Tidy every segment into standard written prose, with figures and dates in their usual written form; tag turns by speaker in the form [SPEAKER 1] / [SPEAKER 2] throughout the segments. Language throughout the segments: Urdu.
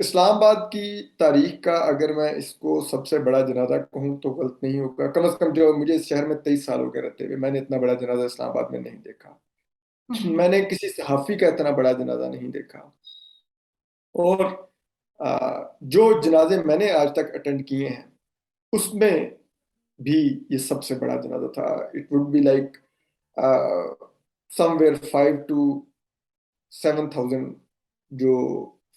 [SPEAKER 1] اسلام آباد کی تاریخ کا اگر میں اس کو سب سے بڑا جنازہ کہوں تو غلط نہیں ہوگا. کم از کم جو مجھے اس شہر میں 23 سال ہو گئے رہتے ہوئے میں نے اتنا بڑا جنازہ اسلام آباد میں نہیں دیکھا.
[SPEAKER 2] ہوں،
[SPEAKER 1] میں نے کسی صحافی کا اتنا بڑا جنازہ نہیں دیکھا. اور جو جنازے میں نے آج تک اٹینڈ کیے ہیں اس میں بھی یہ سب سے بڑا جنازہ تھا. It would be like somewhere 5 to 7,000 جو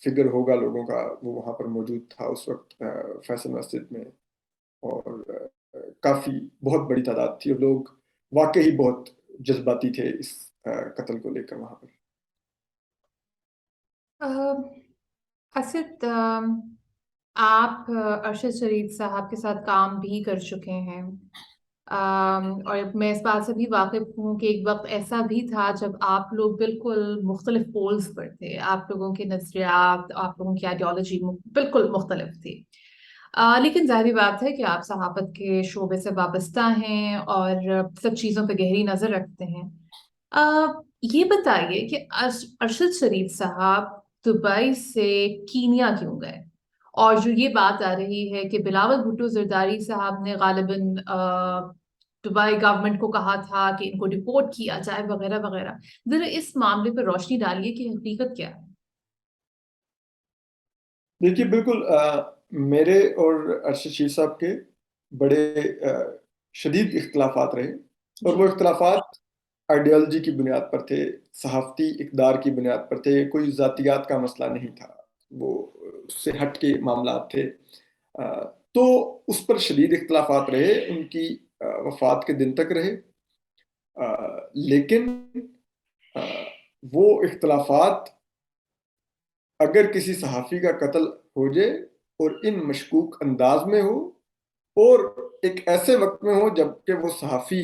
[SPEAKER 1] فگر ہوگا لوگوں کا وہ وہاں پر موجود تھا اس وقت فیصل مسجد میں. اور کافی بہت بڑی تعداد تھی اور لوگ واقعی بہت جذباتی تھے اس قتل کو لے کر وہاں پر.
[SPEAKER 2] اسد، آپ ارشد شریف صاحب کے ساتھ کام بھی کر چکے ہیں، اور میں اس بات سے بھی واقف ہوں کہ ایک وقت ایسا بھی تھا جب آپ لوگ بالکل مختلف پولز پر تھے، آپ لوگوں کے نظریات، آپ لوگوں کی آئیڈیالوجی بالکل مختلف تھی. لیکن ظاہری بات ہے کہ آپ صحافت کے شعبے سے وابستہ ہیں اور سب چیزوں پہ گہری نظر رکھتے ہیں. آ، یہ بتائیے کہ ارشد شریف صاحب دبئی سے کینیا کیوں گئے؟ اور جو یہ بات آ رہی ہے کہ بلاول بھٹو زرداری صاحب نے غالباً دبئی گورنمنٹ کو کہا تھا کہ ان کو ڈپورٹ کیا جائے وغیرہ وغیرہ، ذرا اس معاملے پر روشنی ڈالیے کہ حقیقت کیا ہے؟
[SPEAKER 1] دیکھیے بالکل میرے اور ارشد شیر صاحب کے بڑے شدید اختلافات رہے اور
[SPEAKER 2] جی.
[SPEAKER 1] وہ اختلافات آئیڈیالوجی کی بنیاد پر تھے، صحافتی اقدار کی بنیاد پر تھے. کوئی ذاتیات کا مسئلہ نہیں تھا، وہ اس سے ہٹ کے معاملات تھے. تو اس پر شدید اختلافات رہے، ان کی وفات کے دن تک رہے. لیکن وہ اختلافات اگر کسی صحافی کا قتل ہو جائے اور ان مشکوک انداز میں ہو اور ایک ایسے وقت میں ہو جب کہ وہ صحافی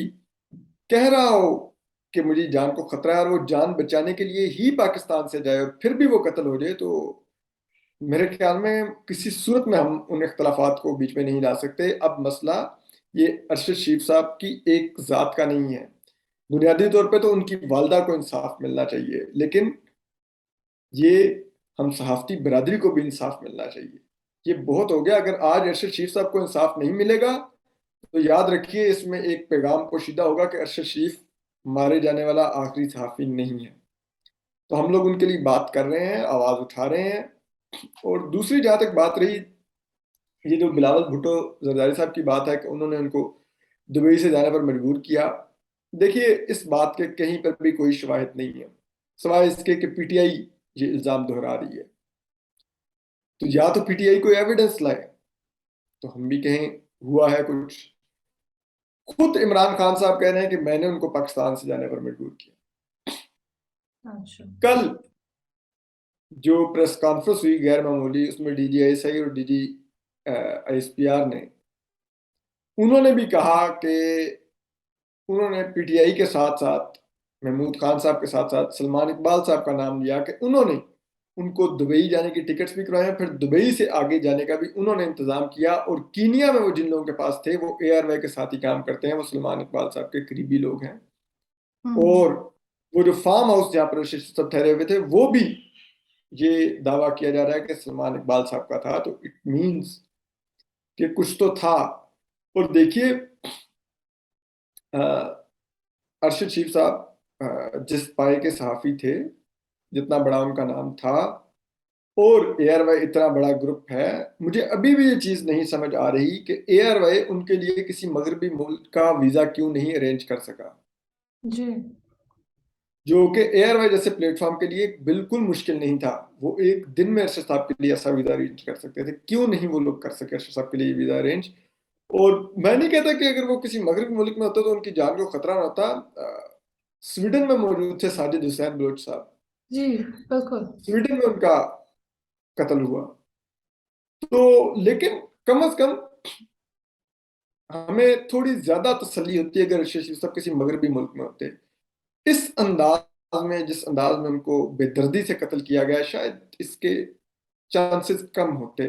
[SPEAKER 1] کہہ رہا ہو کہ مجھے جان کو خطرہ ہے اور وہ جان بچانے کے لیے ہی پاکستان سے جائے اور پھر بھی وہ قتل ہو جائے، تو میرے خیال میں کسی صورت میں ہم ان اختلافات کو بیچ میں نہیں لا سکتے. اب مسئلہ یہ ارشد شریف صاحب کی ایک ذات کا نہیں ہے. بنیادی طور پہ تو ان کی والدہ کو انصاف ملنا چاہیے، لیکن یہ ہم صحافتی برادری کو بھی انصاف ملنا چاہیے. یہ بہت ہو گیا. اگر آج ارشد شریف صاحب کو انصاف نہیں ملے گا تو یاد رکھیے اس میں ایک پیغام پوشیدہ ہوگا کہ ارشد شریف مارے جانے والا آخری صحافی نہیں ہے. تو ہم لوگ ان کے لیے بات کر رہے ہیں، آواز اٹھا رہے ہیں. اور دوسری جہاں تک بات رہی یہ جو بلاول بھٹو زرداری صاحب کی بات ہے کہ انہوں نے ان کو دبئی سے جانے پر مجبور کیا، دیکھیے اس بات کے کہیں پر بھی کوئی شواہد نہیں ہے سوائے اس کے کہ پی ٹی آئی یہ الزام دہرا رہی ہے. تو یا تو پی ٹی آئی کوئی ایویڈنس لائے تو ہم بھی کہیں ہوا ہے کچھ. خود عمران خان صاحب کہہ رہے ہیں کہ میں نے ان کو پاکستان سے جانے پر مجبور کیا.
[SPEAKER 2] اچھا.
[SPEAKER 1] کل جو پریس کانفرنس ہوئی غیر معمولی، اس میں D G I S I اور D G I S P R نے انہوں نے بھی کہا کہ انہوں نے پی ٹی آئی کے ساتھ ساتھ محمود خان صاحب کے ساتھ ساتھ سلمان اقبال صاحب کا نام لیا کہ انہوں نے ان کو دبئی جانے کی ٹکٹس بھی کروائے ہیں، پھر دبئی سے آگے جانے کا بھی انہوں نے انتظام کیا. اور کینیا میں وہ جن لوگوں کے پاس تھے وہ اے آر وائی کے ساتھ ہی کام کرتے ہیں، وہ سلمان اقبال صاحب کے قریبی لوگ ہیں.
[SPEAKER 2] ہوں.
[SPEAKER 1] اور وہ جو فارم ہاؤس جہاں پر سب ٹھہرے ہوئے تھے وہ بھی یہ دعویٰ کیا جا رہا ہے کہ سلمان اقبال صاحب کا تھا. تو اٹ مینس کہ کچھ تو تھا. اور دیکھیے ارشد شریف صاحب جس پائے کے صحافی تھے، جتنا بڑا ان کا نام تھا اور اے آر وائی اتنا بڑا گروپ ہے، مجھے ابھی بھی یہ چیز نہیں سمجھ آ رہی کہ اے آر وائی ان کے لیے کسی مغربی ملک کا ویزا کیوں نہیں ارینج کر سکا،
[SPEAKER 2] جی.
[SPEAKER 1] جو کہ اے آر وائی جیسے پلیٹ فارم کے لیے بالکل مشکل نہیں تھا. وہ ایک دن میں ارشد صاحب کے لیے ایسا ویزا ارینج کر سکتے تھے، کیوں نہیں وہ لوگ کر سکے ارشد صاحب کے لیے ویزا ارینج. اور میں نہیں کہتا کہ اگر وہ کسی مغربی ملک میں ہوتا تو ان کی جان کو خطرہ نہ ہوتا. سویڈن میں موجود تھے ساجد حسین بلوچ صاحب،
[SPEAKER 2] جی بالکل.
[SPEAKER 1] سویڈن میں ان کا قتل ہوا. تو لیکن کم از کم ہمیں تھوڑی زیادہ تسلی ہوتی ہے اگر ارشد شریف صاحب کسی مغربی ملک میں ہوتے. اس انداز میں جس انداز میں ان کو بے دردی سے قتل کیا گیا شاید اس کے چانسز کم ہوتے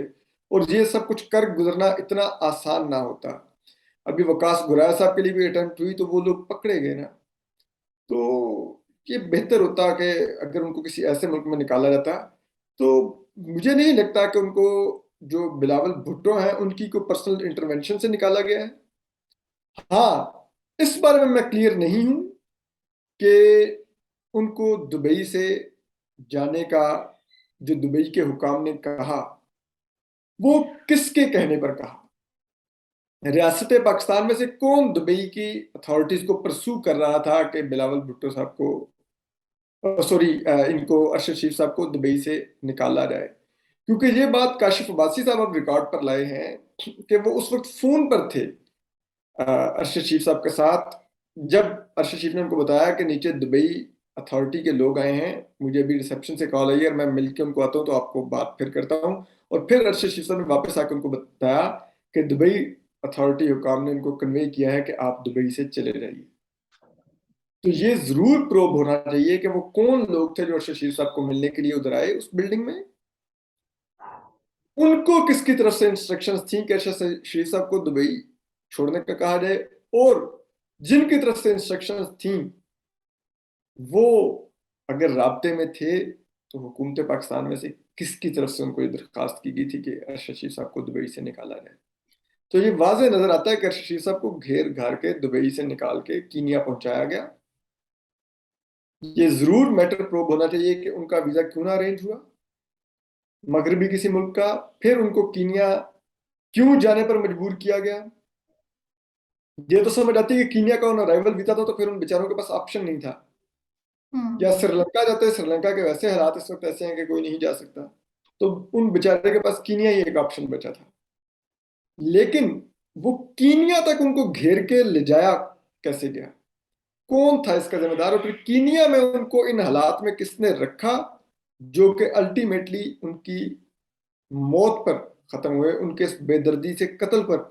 [SPEAKER 1] اور یہ سب کچھ کر گزرنا اتنا آسان نہ ہوتا. ابھی وکاس گرائے صاحب کے لیے بھی اٹمپٹ ہوئی تو وہ لوگ پکڑے گئے نا. تو یہ بہتر ہوتا کہ اگر ان کو کسی ایسے ملک میں نکالا جاتا تو مجھے نہیں لگتا کہ ان کو جو بلاول بھٹو ہیں ان کی کوئی پرسنل انٹرونشن سے نکالا گیا ہے. ہاں، اس بارے میں کلیئر نہیں ہوں کہ ان کو دبئی سے جانے کا جو دبئی کے حکام نے کہا وہ کس کے کہنے پر کہا. ریاست پاکستان میں سے کون دبئی کی اتھارٹیز کو پرسو کر رہا تھا کہ بلاول بھٹو صاحب کو سوری ان کو ارشد شریف صاحب کو دبئی سے نکالا جائے. کیونکہ یہ بات کاشف عباسی صاحب اب ریکارڈ پر لائے ہیں کہ وہ اس وقت فون پر تھے ارشد شریف صاحب کے ساتھ، جب ارشد شریف نے ان کو بتایا کہ نیچے دبئی اتھارٹی کے لوگ آئے ہیں، مجھے ابھی ریسپشن سے کال آئی ہے اور میں مل کے ان کو آتا ہوں تو آپ کو بات پھر کرتا ہوں. اور پھر ارشد شریف صاحب نے واپس آ کے ان کو بتایا کہ دبئی اتھارٹی حکام نے ان کو کنوے کیا ہے کہ آپ دبئی سے چلے جائیے. تو یہ ضرور پروب ہونا چاہیے کہ وہ کون لوگ تھے جو ارشد شریف صاحب کو ملنے کے لیے ادھر آئے اس بلڈنگ میں. ان کو کس کی طرف سے انسٹرکشنز تھیں کہ ارشد شریف صاحب کو دبئی چھوڑنے کا کہا جائے، اور جن کی طرف سے انسٹرکشنز تھیں وہ اگر رابطے میں تھے تو حکومت پاکستان میں سے کس کی طرف سے ان کو یہ درخواست کی گئی تھی کہ ارشد شریف صاحب کو دبئی سے نکالا جائے. تو یہ واضح نظر آتا ہے کہ ارشد شریف صاحب کو گھیر گھار کے دبئی سے نکال کے کینیا پہنچایا گیا. یہ ضرور میٹر پروب ہونا چاہیے کہ ان کا ویزا کیوں نہ ارینج ہوا مغربی کسی ملک کا، پھر ان کو کینیا کیوں جانے پر مجبور کیا گیا. یہ تو سمجھ آتی ہے کہ کینیا کا ان ارائیول ویزا تھا تو پھر ان بیچاروں کے پاس آپشن نہیں تھا. یا سری لنکا جاتے، سری لنکا کے ویسے حالات اس وقت ایسے ہیں کہ کوئی نہیں جا سکتا، تو ان بیچارے کے پاس کینیا ہی ایک آپشن بچا تھا. لیکن وہ کینیا تک ان کو گھیر کے لے جایا کیسے گیا، کون تھا اس کا ذمہ دار، اور پھر کینیا میں ان کو ان حالات میں کس نے رکھا جو کہ الٹیمیٹلی ان کی موت پر ختم ہوئے، ان کے بے دردی سے قتل پر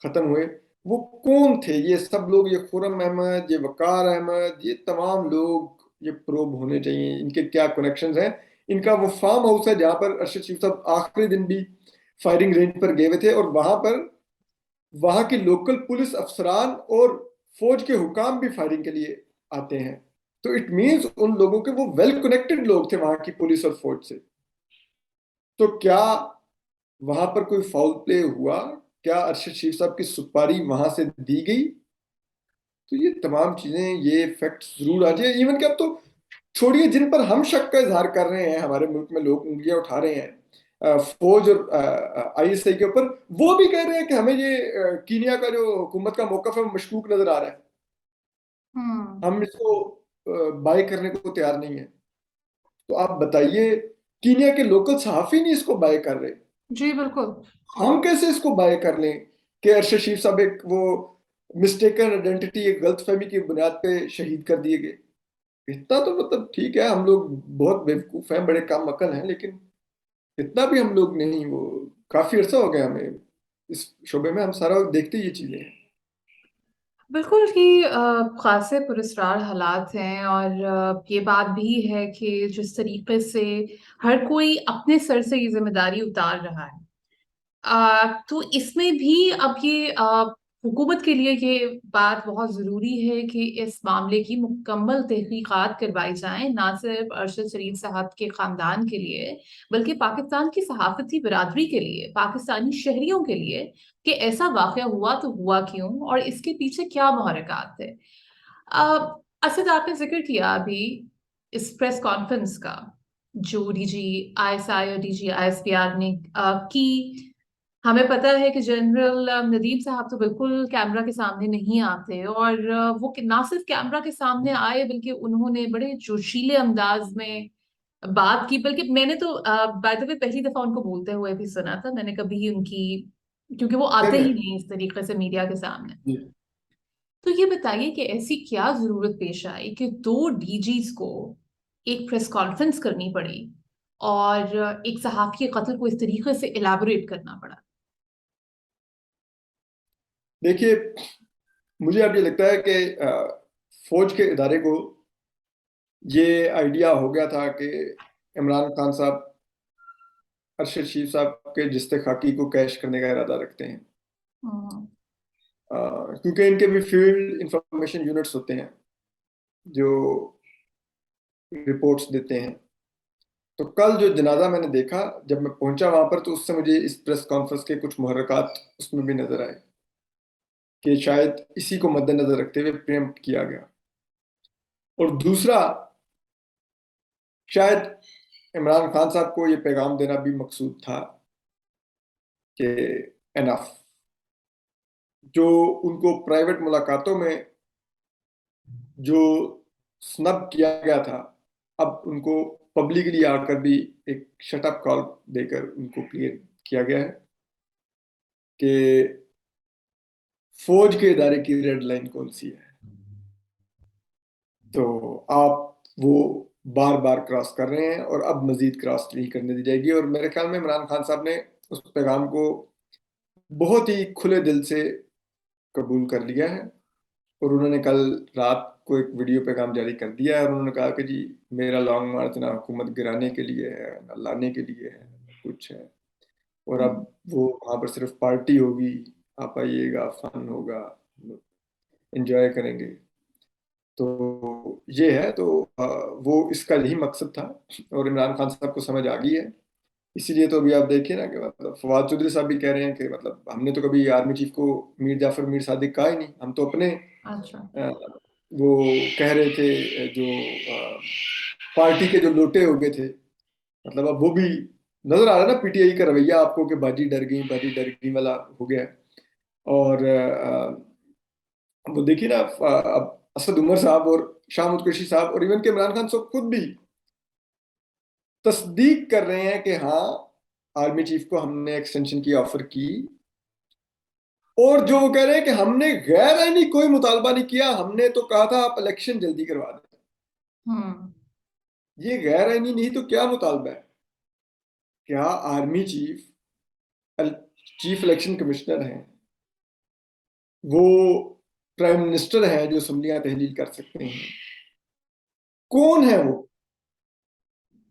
[SPEAKER 1] ختم ہوئے. وہ کون تھے یہ سب لوگ، یہ خرم احمد، یہ وقار احمد، یہ تمام لوگ یہ پروب ہونے چاہیے. ان کے کیا کنیکشنز ہیں. ان کا وہ فارم ہاؤس ہے جہاں پر ارشد شریف صاحب آخری دن بھی فائرنگ رینج پر گئے ہوئے تھے، اور وہاں پر وہاں کی لوکل پولیس افسران اور فوج کے حکام بھی فائرنگ کے لیے آتے ہیں. تو اٹ مینز ان لوگوں کے وہ ویل کنیکٹڈ لوگ تھے وہاں کی پولیس اور فوج سے. تو کیا وہاں پر کوئی فاؤل پلے ہوا، کیا ارشد شریف صاحب کی سپاری وہاں سے دی گئی. تو یہ تمام چیزیں، یہ فیکٹ ضرور آ جائے. ایون کہ اب تو چھوڑیے جن پر ہم شک کا اظہار کر رہے ہیں، ہمارے ملک میں لوگ انگلیاں اٹھا رہے ہیں فوج اور آئی ایس آئی کے اوپر، وہ بھی کہہ رہے ہیں کہ ہمیں یہ کینیا کا جو حکومت کا موقف ہے وہ مشکوک نظر آ رہا ہے، ہم اس کو بائی کرنے کو تیار نہیں ہیں. تو آپ بتائیے، کینیا کے لوکل صحافی نہیں اس کو بائی کر رہے،
[SPEAKER 2] جی بالکل.
[SPEAKER 1] ہم کیسے اس کو بائی کر لیں کہ ارشد شریف صاحب ایک وہ مسٹیکن آئیڈینٹی، ایک غلط فہمی کی بنیاد پہ شہید کر دیے گئے. اتنا تو مطلب ٹھیک ہے، ہم لوگ بہت بیوقوف ہیں، بڑے کم عقل ہیں، لیکن اتنا بھی ہم لوگ نہیں. وہ کافی عرصہ ہو گیا ہمیں اس شعبے میں، ہم سارا وقت دیکھتے یہ چیزیں ہیں.
[SPEAKER 2] بالکل ہی خاصے پراسرار حالات ہیں، اور یہ بات بھی ہے کہ جس طریقے سے ہر کوئی اپنے سر سے یہ ذمہ داری اتار رہا ہے، تو اس میں بھی اب یہ حکومت کے لیے یہ بات بہت ضروری ہے کہ اس معاملے کی مکمل تحقیقات کروائی جائیں، نہ صرف ارشد شریف صاحب کے خاندان کے لیے بلکہ پاکستان کی صحافتی برادری کے لیے، پاکستانی شہریوں کے لیے، کہ ایسا واقعہ ہوا تو ہوا کیوں اور اس کے پیچھے کیا محرکات تھے. اسد، آپ نے ذکر کیا ابھی اس پریس کانفرنس کا جو D G I S I اور D G I S P R نے کی. ہمیں پتہ ہے کہ جنرل ندیم صاحب تو بالکل کیمرہ کے سامنے نہیں آتے، اور وہ نہ صرف کیمرہ کے سامنے آئے بلکہ انہوں نے بڑے جوشیلے انداز میں بات کی. بلکہ میں نے تو بائی دا وے پہلی دفعہ ان کو بولتے ہوئے بھی سنا تھا، میں نے کبھی ان کی، کیونکہ وہ آتے ہی نہیں اس طریقے سے میڈیا کے سامنے.
[SPEAKER 1] جی.
[SPEAKER 2] تو یہ بتائیے کہ ایسی کیا ضرورت پیش آئی کہ دو ڈی جیز کو ایک پریس کانفرنس کرنی پڑی اور ایک صحافی کے قتل کو اس طریقے سے الیبوریٹ کرنا پڑا.
[SPEAKER 1] دیکھیے، مجھے اب یہ لگتا ہے کہ فوج کے ادارے کو یہ آئیڈیا ہو گیا تھا کہ عمران خان صاحب ارشد شریف صاحب کے جستے خاکی کو کیش کرنے کا ارادہ رکھتے ہیں، کیونکہ ان کے بھی فیلڈ انفارمیشن یونٹس ہوتے ہیں جو رپورٹس دیتے ہیں. تو کل جو جنازہ میں نے دیکھا، جب میں پہنچا وہاں پر، تو اس سے مجھے اس پریس کانفرنس کے کچھ محرکات اس میں بھی نظر آئے کہ شاید اسی کو مد نظر رکھتے ہوئے پریمپٹ کیا گیا. اور دوسرا، شاید عمران خان صاحب کو یہ پیغام دینا بھی مقصود تھا کہ انف، جو ان کو پرائیویٹ ملاقاتوں میں جو سنب کیا گیا تھا، اب ان کو پبلکلی آ کر بھی ایک شٹ اپ کال دے کر ان کو کلیئر کیا گیا ہے کہ فوج کے ادارے کی ریڈ لائن کون سی ہے. تو آپ وہ بار بار کراس کر رہے ہیں اور اب مزید کراس نہیں کرنے دی جائے گی. اور میرے خیال میں عمران خان صاحب نے اس پیغام کو بہت ہی کھلے دل سے قبول کر لیا ہے، اور انہوں نے کل رات کو ایک ویڈیو پیغام جاری کر دیا ہے، اور انہوں نے کہا کہ جی میرا لانگ مارچ نہ حکومت گرانے کے لیے ہے، نہ لانے کے لیے ہے، کچھ ہے. اور اب وہ وہاں پر صرف پارٹی ہوگی، آپ آئیے گا، فن ہوگا، انجوائے کریں گے. تو یہ ہے. تو وہ اس کا یہی مقصد تھا، اور عمران خان صاحب کو سمجھ آ گئی ہے. اسی لیے تو ابھی آپ دیکھیے نا کہ مطلب فواد چودھری صاحب بھی کہہ رہے ہیں کہ مطلب ہم نے تو کبھی آرمی چیف کو میر جعفر میر صادق کہا ہی نہیں، ہم تو اپنے
[SPEAKER 2] اچھا.
[SPEAKER 1] وہ کہہ رہے تھے جو پارٹی کے جو لوٹے ہو گئے تھے. مطلب اب وہ بھی نظر آ رہا ہے نا پی ٹی آئی کا رویہ آپ کو، کہ باجی ڈر گئی، باجی ڈر گئی والا ہو گیا. اور وہ دیکھیے نا اب اسد عمر صاحب اور شاہ محمود قریشی صاحب اور ایون کہ عمران خان صاحب خود بھی تصدیق کر رہے ہیں کہ ہاں آرمی چیف کو ہم نے ایکسٹینشن کی آفر کی. اور جو وہ کہہ رہے ہیں کہ ہم نے غیر آئینی کوئی مطالبہ نہیں کیا، ہم نے تو کہا تھا آپ الیکشن جلدی کروا دیں. یہ غیر آئینی نہیں تو کیا مطالبہ ہے؟ کیا آرمی چیف الیکشن کمشنر ہیں، وہ پرائم منسٹر ہیں جو اسمبلیاں تحلیل کر سکتے ہیں؟ کون ہے وہ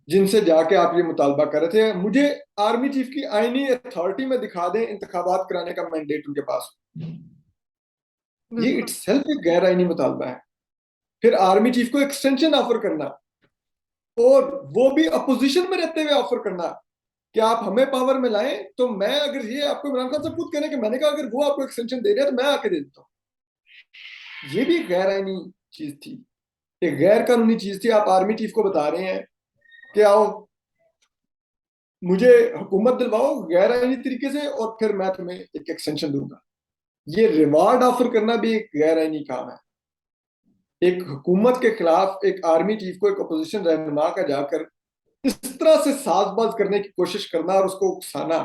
[SPEAKER 1] جن سے جا کے آپ یہ مطالبہ کر رہے تھے؟ مجھے آرمی چیف کی آئینی اتھارٹی میں دکھا دیں انتخابات کرانے کا مینڈیٹ ان کے پاس. یہ اٹ سیلف ایک غیر آئینی مطالبہ ہے. پھر آرمی چیف کو ایکسٹینشن آفر کرنا، اور وہ بھی اپوزیشن میں رہتے ہوئے آفر کرنا کہ آپ ہمیں پاور میں لائیں. تو میں اگر یہ آپ کو عمران خان سے خود کہنے کہ میں نے کہا اگر وہ آپ کو ایکسٹینشن دے رہے ہیں تو میں آ کے دے دیتا ہوں. یہ بھی ایک غیر آئینی چیز تھی، ایک غیر قانونی چیز تھی. آپ آرمی چیف کو بتا رہے ہیں کہ آؤ مجھے حکومت دلواؤ غیر آئینی طریقے سے، اور پھر میں تمہیں ایک ایکسٹینشن دوں گا. یہ ریوارڈ آفر کرنا بھی ایک غیر آئینی کام ہے. ایک حکومت کے خلاف ایک آرمی چیف کو ایک اپوزیشن رہنما کا جا کر اس طرح سے ساز باز کرنے کی کوشش کرنا اور اس کو اکسانا،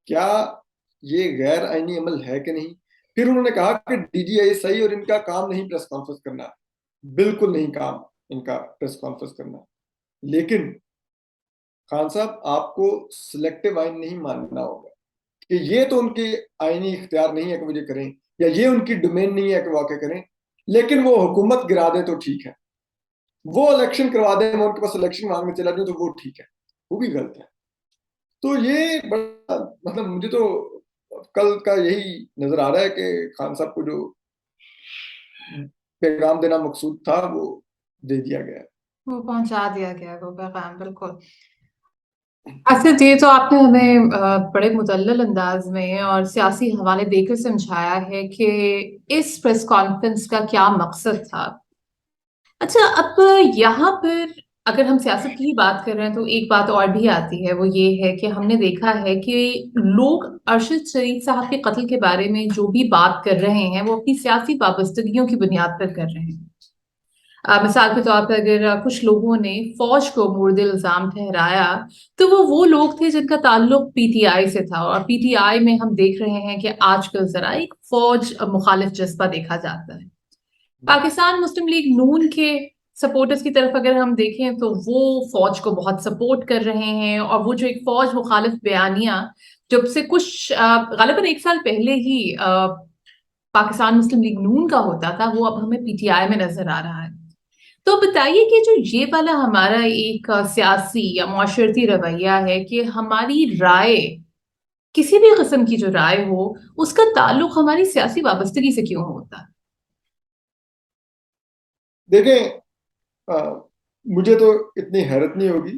[SPEAKER 1] کیا یہ غیر آئینی عمل ہے کہ نہیں؟ پھر انہوں نے کہا کہ ڈی جی آئی صحیح اور ان کا کام نہیں پریس کانفرنس کرنا. بالکل نہیں کام ان کا پریس کانفرنس کرنا. لیکن خان صاحب آپ کو سلیکٹیو آئین نہیں ماننا ہوگا کہ یہ تو ان کے آئینی اختیار نہیں ہے کہ مجھے کریں، یا یہ ان کی ڈومین نہیں ہے کہ واقع کریں، لیکن وہ حکومت گرا دیں تو ٹھیک ہے، وہ الیکشن کروا دیں، میں ان کے پاس الیکشن مانگنے چلا جاؤں تو وہ ٹھیک ہے. وہ بھی غلط ہے. تو یہ بڑا مطلب مجھے تو کل کا یہی نظر آ رہا ہے کہ خان صاحب کو جو پیغام دینا مقصود تھا وہ دے دیا گیا.
[SPEAKER 2] وہ پہنچا دیا گیا وہ پیغام. بالکل. اسد، یہ تو آپ نے ہمیں بڑے مدلل انداز میں اور سیاسی حوالے دے کر سمجھایا ہے کہ اس پریس کانفرنس کا کیا مقصد تھا. اچھا، اب یہاں پر اگر ہم سیاست کی ہی بات کر رہے ہیں تو ایک بات اور بھی آتی ہے، وہ یہ ہے کہ ہم نے دیکھا ہے کہ لوگ ارشد شریف صاحب کے قتل کے بارے میں جو بھی بات کر رہے ہیں وہ اپنی سیاسی وابستگیوں کی بنیاد پر کر رہے ہیں. مثال کے طور پر اگر کچھ لوگوں نے فوج کو مورد الزام ٹھہرایا تو وہ لوگ تھے جن کا تعلق پی ٹی آئی سے تھا، اور پی ٹی آئی میں ہم دیکھ رہے ہیں کہ آج کل ذرا ایک فوج مخالف جذبہ دیکھا جاتا ہے. پاکستان مسلم لیگ نون کے سپورٹرز کی طرف اگر ہم دیکھیں تو وہ فوج کو بہت سپورٹ کر رہے ہیں، اور وہ جو ایک فوج مخالف بیانیہ جب سے کچھ غالباً ایک سال پہلے ہی پاکستان مسلم لیگ نون کا ہوتا تھا، وہ اب ہمیں پی ٹی آئی میں نظر آ رہا ہے. تو بتائیے کہ جو یہ والا ہمارا ایک سیاسی یا معاشرتی رویہ ہے کہ ہماری رائے، کسی بھی قسم کی جو رائے ہو، اس کا تعلق ہماری سیاسی وابستگی سے کیوں ہوتا ہے؟
[SPEAKER 1] دیکھیں مجھے تو اتنی حیرت نہیں ہوگی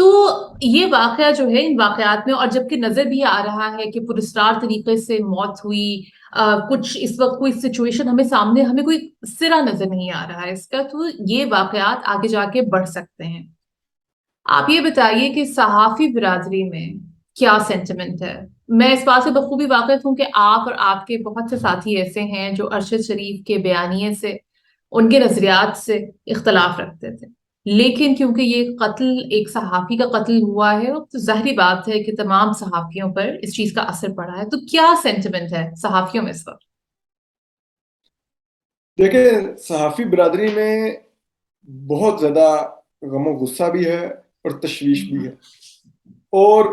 [SPEAKER 2] تو یہ واقعہ جو ہے ان واقعات میں، اور جبکہ نظر بھی آ رہا ہے کہ پراسرار طریقے سے موت ہوئی، کچھ اس وقت کوئی سچویشن ہمیں سامنے، ہمیں کوئی سرا نظر نہیں آ رہا ہے اس کا، تو یہ واقعات آگے جا کے بڑھ سکتے ہیں۔ آپ یہ بتائیے کہ صحافی برادری میں کیا سینٹیمنٹ ہے؟ میں اس بات سے بخوبی واقف ہوں کہ آپ اور آپ کے بہت سے ساتھی ایسے ہیں جو ارشد شریف کے بیانیے سے، ان کے نظریات سے اختلاف رکھتے تھے، لیکن کیونکہ یہ قتل ایک صحافی کا قتل ہوا ہے تو ظاہری بات ہے کہ تمام صحافیوں پر اس چیز کا اثر پڑا ہے۔ تو کیا سینٹیمنٹ ہے صحافیوں میں اس وقت؟
[SPEAKER 1] دیکھیں، صحافی برادری میں بہت زیادہ غم و غصہ بھی ہے اور تشویش بھی ہے، اور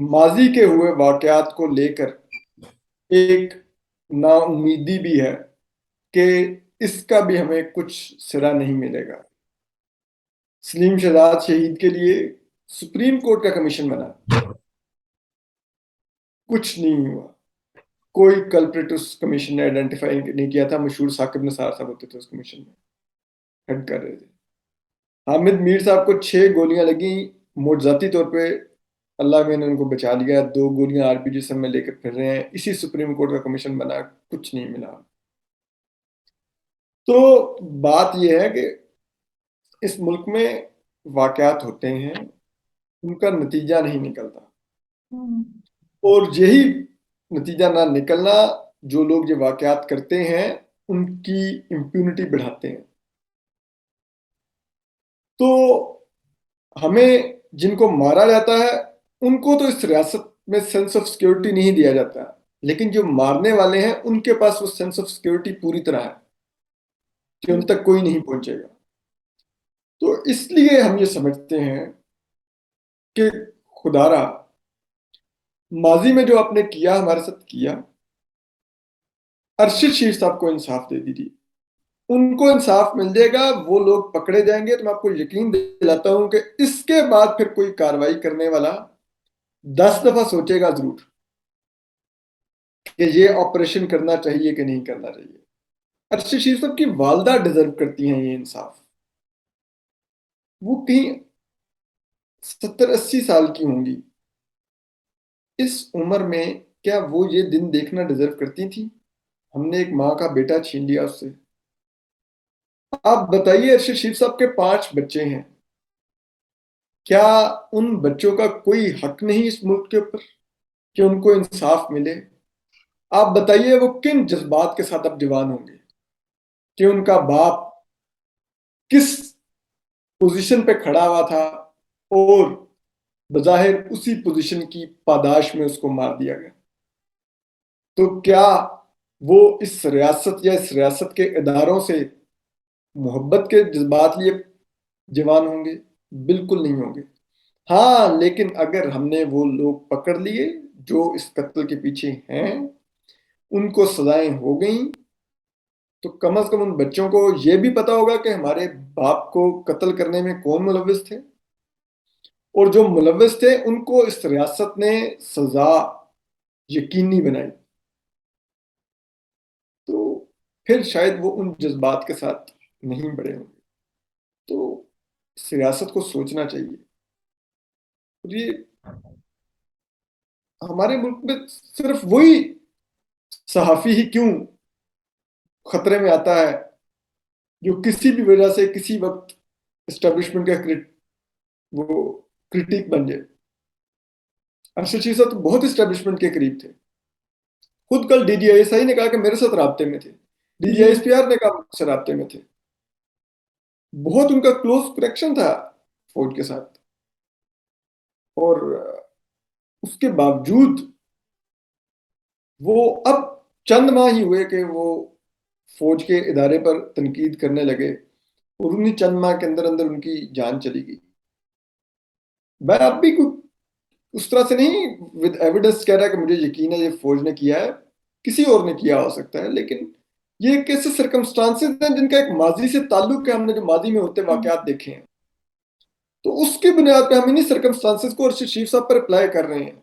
[SPEAKER 1] ماضی کے ہوئے واقعات کو لے کر ایک نا امیدی بھی ہے کہ اس کا بھی ہمیں کچھ سرا نہیں ملے گا۔ سلیم شہزاد شہید کے لیے سپریم کورٹ کا کمیشن بنا، کچھ نہیں ہوا، کوئی کلپریٹ اس کمیشن نے آئیڈینٹیفائی نہیں کیا تھا۔ مشہور ثاقب نثار صاحب ہوتے تھے اس کمیشن میں، ہیڈ کر رہے تھے۔ حامد میر صاحب کو 6 گولیاں لگیں، معجزاتی طور پہ اللہ میں نے ان کو بچا لیا، 2 گولیاں آر پی جی سب میں لے کر پھر رہے ہیں، اسی سپریم کورٹ کا کمیشن بنا، کچھ نہیں ملا۔ تو بات یہ ہے کہ اس ملک میں واقعات ہوتے ہیں، ان کا نتیجہ نہیں نکلتا، اور یہی نتیجہ نہ نکلنا جو لوگ یہ واقعات کرتے ہیں ان کی امپیونٹی بڑھاتے ہیں۔ تو ہمیں جن کو مارا جاتا ہے ان کو تو اس ریاست میں سینس آف سیکیورٹی نہیں دیا جاتا، لیکن جو مارنے والے ہیں ان کے پاس وہ سینس آف سیکیورٹی پوری طرح ہے کہ ان تک کوئی نہیں پہنچے گا۔ تو اس لیے ہم یہ سمجھتے ہیں کہ خدا را ماضی میں جو آپ نے کیا ہمارے ساتھ کیا، ارشد شریف صاحب کو انصاف دے دیجیے، ان کو انصاف مل جائے گا، وہ لوگ پکڑے جائیں گے، تو میں آپ کو یقین دلاتا ہوں کہ اس کے بعد پھر کوئی کاروائی کرنے والا 10 دفعہ سوچے گا ضرور کہ یہ آپریشن کرنا چاہیے کہ نہیں کرنا چاہیے۔ ارشد شریف صاحب کی والدہ ڈیزرو کرتی ہیں یہ انصاف، وہ کہیں 70-80 سال کی ہوں گی، اس عمر میں کیا وہ یہ دن دیکھنا ڈیزرو کرتی تھی؟ ہم نے ایک ماں کا بیٹا چھین لیا اس سے۔ آپ بتائیے، ارشد شریف صاحب کے 5 بچے ہیں، کیا ان بچوں کا کوئی حق نہیں اس ملک کے اوپر کہ ان کو انصاف ملے؟ آپ بتائیے وہ کن جذبات کے ساتھ اب جوان ہوں گے کہ ان کا باپ کس پوزیشن پہ کھڑا ہوا تھا اور بظاہر اسی پوزیشن کی پاداش میں اس کو مار دیا گیا۔ تو کیا وہ اس ریاست یا اس ریاست کے اداروں سے محبت کے جذبات لیے جوان ہوں گے؟ بالکل نہیں ہوں گے۔ ہاں، لیکن اگر ہم نے وہ لوگ پکڑ لیے جو اس قتل کے پیچھے ہیں، ان کو سزائیں ہو گئیں، تو کم از کم ان بچوں کو یہ بھی پتا ہوگا کہ ہمارے باپ کو قتل کرنے میں کون ملوث تھے، اور جو ملوث تھے ان کو اس ریاست نے سزا یقینی بنائی، تو پھر شاید وہ ان جذبات کے ساتھ نہیں بڑھے ہوں گے۔ تو سیاست کو سوچنا چاہیے۔ اور یہ ہمارے ملک میں صرف وہی صحافی ہی کیوں خطرے میں آتا ہے جو کسی بھی وجہ سے کسی وقت اسٹیبلشمنٹ کا وہ کرٹیک بن جائے؟ ارشد شریف صاحب تو بہت اسٹیبلشمنٹ کے قریب تھے، خود کل ڈی جی آئی ایس آئی نے کہا کہ میرے ساتھ رابطے میں تھے، D G I S P R نے کہا میرے سے رابطے میں تھے، بہت ان کا کلوز کنیکشن تھا فوج کے ساتھ، اور اس کے باوجود وہ اب چند ماہ ہی ہوئے کہ وہ فوج کے ادارے پر تنقید کرنے لگے، اور انہی چند ماہ کے اندر اندر ان کی جان چلی گئی۔ میں اب بھی اس طرح سے نہیں ود ایویڈنس کہہ رہا کہ مجھے یقین ہے یہ فوج نے کیا ہے، کسی اور نے کیا ہو سکتا ہے، لیکن یہ ایک ایسے سرکمسٹانسز ہیں جن کا ایک ماضی سے تعلق ہے، ہم نے جو ماضی میں ہوتے واقعات دیکھے ہیں، تو اس کی بنیاد پہ ہم انہی سرکمسٹانسز کو ارشد شریف صاحب پر اپلائی کر رہے ہیں،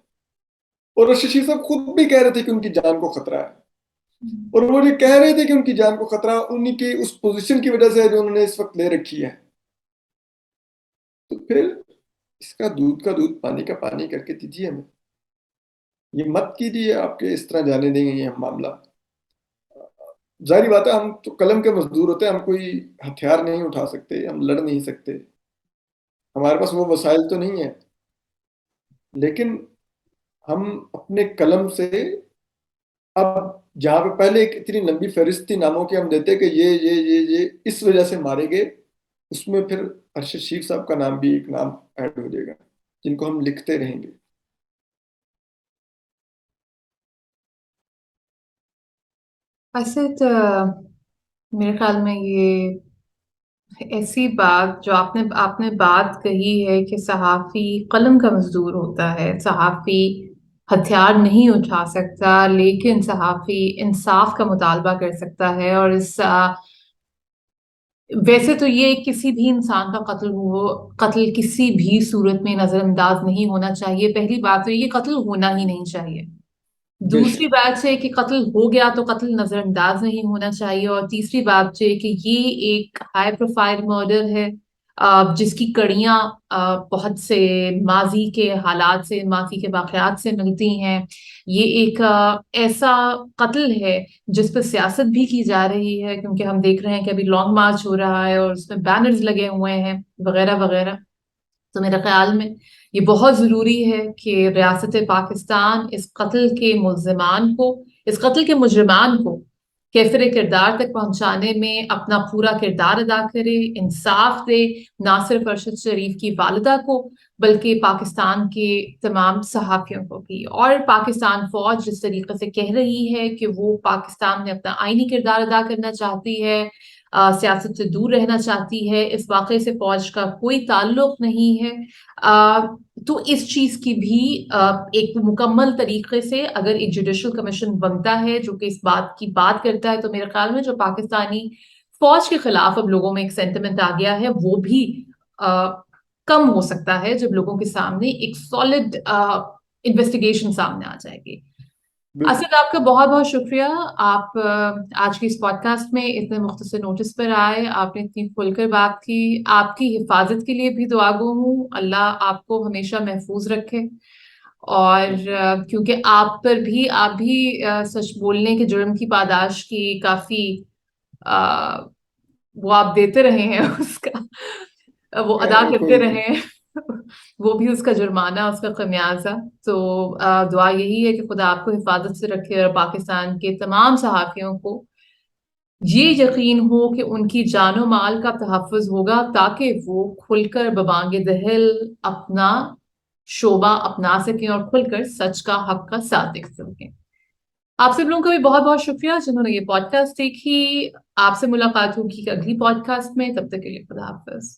[SPEAKER 1] اور ارشد شریف صاحب خود بھی کہہ رہے تھے کہ ان کی جان کو خطرہ ہے، اور وہ یہ کہہ رہے تھے کہ ان کی جان کو خطرہ انہی کی اس پوزیشن کی وجہ سے ہے جو انہوں نے اس وقت لے رکھی ہے۔ تو پھر اس کا دودھ پانی کا پانی کر کے دیجیے ہمیں. یہ مت کیجیے آپ کے اس طرح جانے دیں گے یہ معاملہ. ظاہری بات ہے ہم تو قلم کے مزدور ہوتے ہیں، ہم کوئی ہتھیار نہیں اٹھا سکتے، ہم لڑ نہیں سکتے، ہمارے پاس وہ وسائل تو نہیں ہے. لیکن ہم اپنے قلم سے اب جہاں پہ پہلے ایک اتنی لمبی فہرست تھی ناموں کی، ہم دیتے کہ یہ اس وجہ سے مارے گئے، اس میں پھر ارشد شیخ صاحب کا نام بھی ایک نام ایڈ ہو جائے گا جن کو ہم لکھتے رہیں گے.
[SPEAKER 2] اسد، میرے خیال میں یہ ایسی بات جو آپ نے بات کہی ہے کہ صحافی قلم کا مزدور ہوتا ہے، صحافی ہتھیار نہیں اٹھا سکتا، لیکن صحافی انصاف کا مطالبہ کر سکتا ہے. اور ویسے تو یہ کسی بھی انسان کا قتل کسی بھی صورت میں نظر انداز نہیں ہونا چاہیے. پہلی بات تو یہ قتل ہونا ہی نہیں چاہیے.
[SPEAKER 1] بے
[SPEAKER 2] دوسری
[SPEAKER 1] شک.
[SPEAKER 2] بات یہ کہ قتل ہو گیا تو قتل نظر انداز نہیں ہونا چاہیے. اور تیسری بات یہ کہ یہ ایک ہائی پروفائل مرڈر ہے، جس کی کڑیاں بہت سے ماضی کے حالات سے، ماضی کے واقعات سے ملتی ہیں. یہ ایک ایسا قتل ہے جس پہ سیاست بھی کی جا رہی ہے، کیونکہ ہم دیکھ رہے ہیں کہ ابھی لانگ مارچ ہو رہا ہے اور اس میں بینرز لگے ہوئے ہیں وغیرہ وغیرہ. تو میرے خیال میں یہ بہت ضروری ہے کہ ریاست پاکستان اس قتل کے ملزمان کو، اس قتل کے مجرمان کو کیفر کردار تک پہنچانے میں اپنا پورا کردار ادا کرے، انصاف دے، نہ صرف ارشد شریف کی والدہ کو بلکہ پاکستان کے تمام صحافیوں کو بھی. اور پاکستان فوج جس طریقے سے کہہ رہی ہے کہ وہ پاکستان میں اپنا آئینی کردار ادا کرنا چاہتی ہے، سیاست سے دور رہنا چاہتی ہے، اس واقعے سے فوج کا کوئی تعلق نہیں ہے. تو اس چیز کی بھی ایک مکمل طریقے سے اگر ایک جوڈیشل کمیشن بنتا ہے جو کہ اس بات کی بات کرتا ہے، تو میرے خیال میں جو پاکستانی فوج کے خلاف اب لوگوں میں ایک سینٹیمنٹ آ گیا ہے وہ بھی کم ہو سکتا ہے جب لوگوں کے سامنے ایک سالڈ انویسٹیگیشن سامنے آ جائے گی.
[SPEAKER 1] بالکل.
[SPEAKER 2] اسد، آپ کا بہت بہت شکریہ. آپ آج کی اس پوڈ کاسٹ میں اتنے مختصر نوٹس پر آئے، آپ نے اتنی کھل کر بات کی. آپ کی حفاظت کے لیے بھی دعا گو ہوں، اللہ آپ کو ہمیشہ محفوظ رکھے. اور کیونکہ آپ بھی سچ بولنے کے جرم کی پاداش کی کافی وہ آپ دیتے رہے ہیں اس کا، وہ ادا کرتے
[SPEAKER 1] کوئی
[SPEAKER 2] رہے ہیں وہ بھی اس کا جرمانہ، اس کا خمیازہ. تو دعا یہی ہے کہ خدا آپ کو حفاظت سے رکھے اور پاکستان کے تمام صحافیوں کو یہ یقین ہو کہ ان کی جان و مال کا تحفظ ہوگا تاکہ وہ کھل کر ببانگ دہل اپنا شعبہ اپنا سکیں اور کھل کر سچ کا، حق کا ساتھ دے سکیں. آپ سب لوگوں کا بھی بہت بہت شکریہ جنہوں نے یہ پوڈ کاسٹ دیکھی. آپ سے ملاقات ہوگی اگلی پوڈ کاسٹ میں، تب تک کے لیے خدا حافظ.